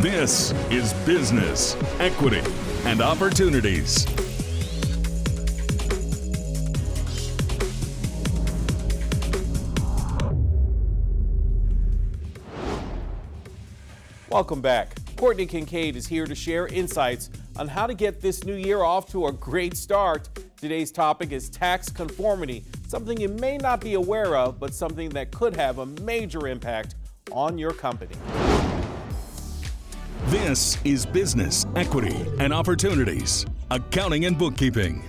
This is Business, Equity, and Opportunities. Welcome back. Courtney Kincaid is here to share insights on how to get this new year off to a great start. Today's topic is tax conformity, something you may not be aware of, but something that could have a major impact on your company. This is Business, Equity, and Opportunities, Accounting and Bookkeeping.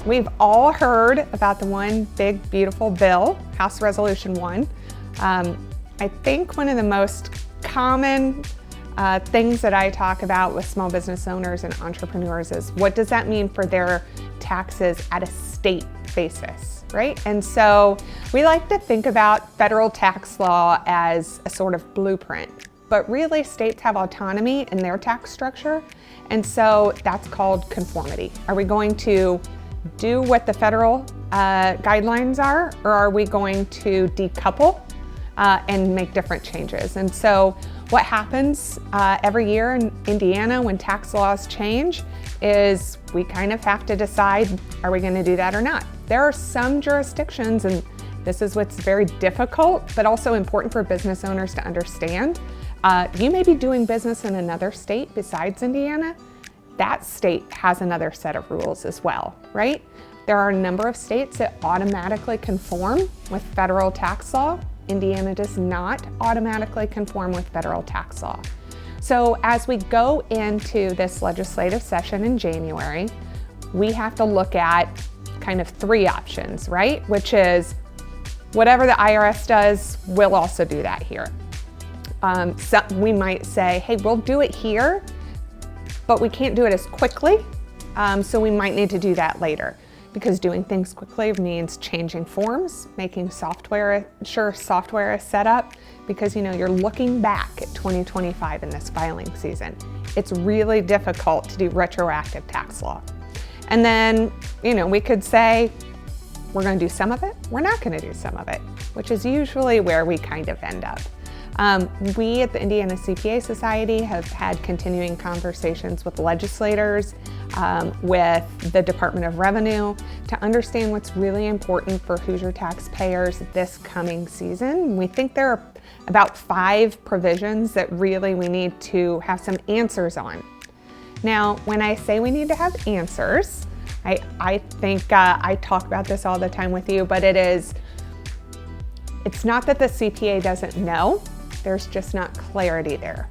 We've all heard about the one big, beautiful bill, House Resolution 1. I think one of the most common things that I talk about with small business owners and entrepreneurs is what does that mean for their taxes at a state basis, right? And so we like to think about federal tax law as a sort of blueprint, but really states have autonomy in their tax structure, and so that's called conformity. Are we going to do what the federal guidelines are, or are we going to decouple and make different changes? And so what happens every year in Indiana when tax laws change is we kind of have to decide, are we going to do that or not? There are some jurisdictions, and this is what's very difficult, but also important for business owners to understand. You may be doing business in another state besides Indiana. That state has another set of rules as well, right? There are a number of states that automatically conform with federal tax law. Indiana does not automatically conform with federal tax law. So as we go into this legislative session in January, we have to look at kind of three options, right? Which is whatever the IRS does, we'll also do that here. So we might say, hey, we'll do it here, but we can't do it as quickly. So we might need to do that later, because doing things quickly means changing forms, making sure software is set up, because you're looking back at 2025 in this filing season. It's really difficult to do retroactive tax law. And then, we could say, we're going to do some of it, we're not going to do some of it, which is usually where we kind of end up. We at the Indiana CPA Society have had continuing conversations with legislators, with the Department of Revenue, to understand what's really important for Hoosier taxpayers this coming season. We think there are about 5 provisions that really we need to have some answers on. Now, when I say we need to have answers, I think I talk about this all the time with you, but it's not that the CPA doesn't know. There's just not clarity there.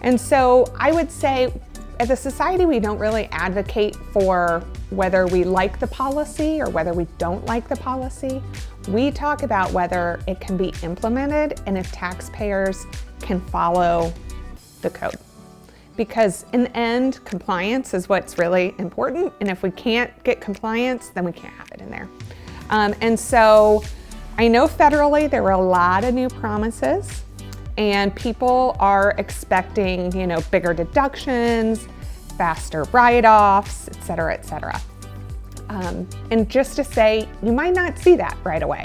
And so I would say as a society, we don't really advocate for whether we like the policy or whether we don't like the policy. We talk about whether it can be implemented and if taxpayers can follow the code. Because in the end, compliance is what's really important. And if we can't get compliance, then we can't have it in there. And so I know federally there were a lot of new promises, and people are expecting, bigger deductions, faster write-offs, et cetera, et cetera. And just to say, you might not see that right away.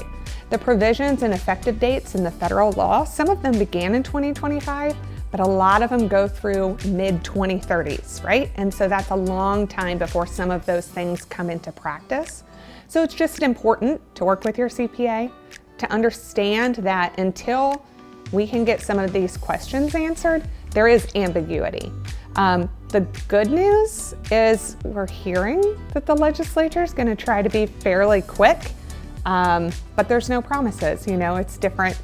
The provisions and effective dates in the federal law, some of them began in 2025, but a lot of them go through mid-2030s, right? And so that's a long time before some of those things come into practice. So it's just important to work with your CPA to understand that until we can get some of these questions answered, there is ambiguity. The good news is we're hearing that the legislature is going to try to be fairly quick, but there's no promises. It's different,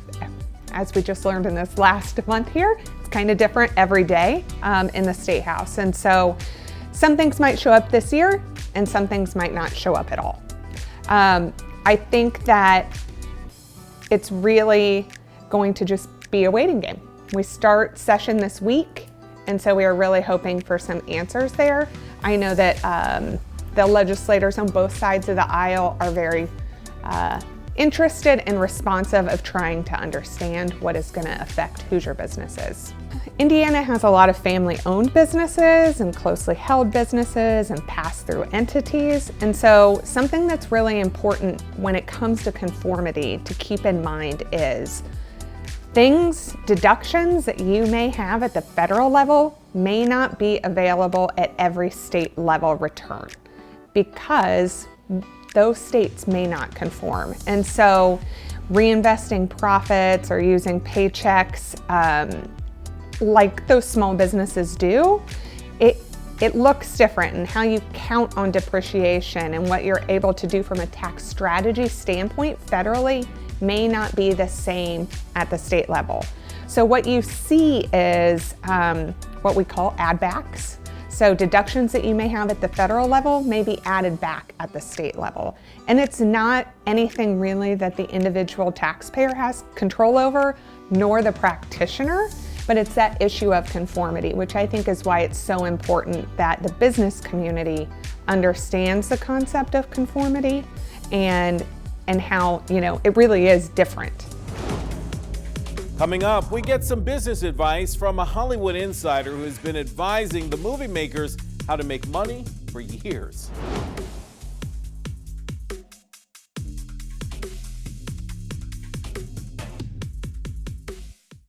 as we just learned in this last month here. It's kind of different every day in the State House. And so some things might show up this year and some things might not show up at all. I think that it's really going to just be a waiting game. We start session this week, and so we are really hoping for some answers there. I know that the legislators on both sides of the aisle are very interested and responsive of trying to understand what is going to affect Hoosier businesses. Indiana has a lot of family-owned businesses and closely held businesses and pass-through entities. And so something that's really important when it comes to conformity to keep in mind is Deductions that you may have at the federal level may not be available at every state level return because those states may not conform. And so reinvesting profits or using paychecks like those small businesses do, it looks different, and how you count on depreciation and what you're able to do from a tax strategy standpoint federally may not be the same at the state level. So what you see is what we call add backs. So deductions that you may have at the federal level may be added back at the state level. And it's not anything really that the individual taxpayer has control over, nor the practitioner, but it's that issue of conformity, which I think is why it's so important that the business community understands the concept of conformity and how, it really is different. Coming up, we get some business advice from a Hollywood insider who has been advising the movie makers how to make money for years.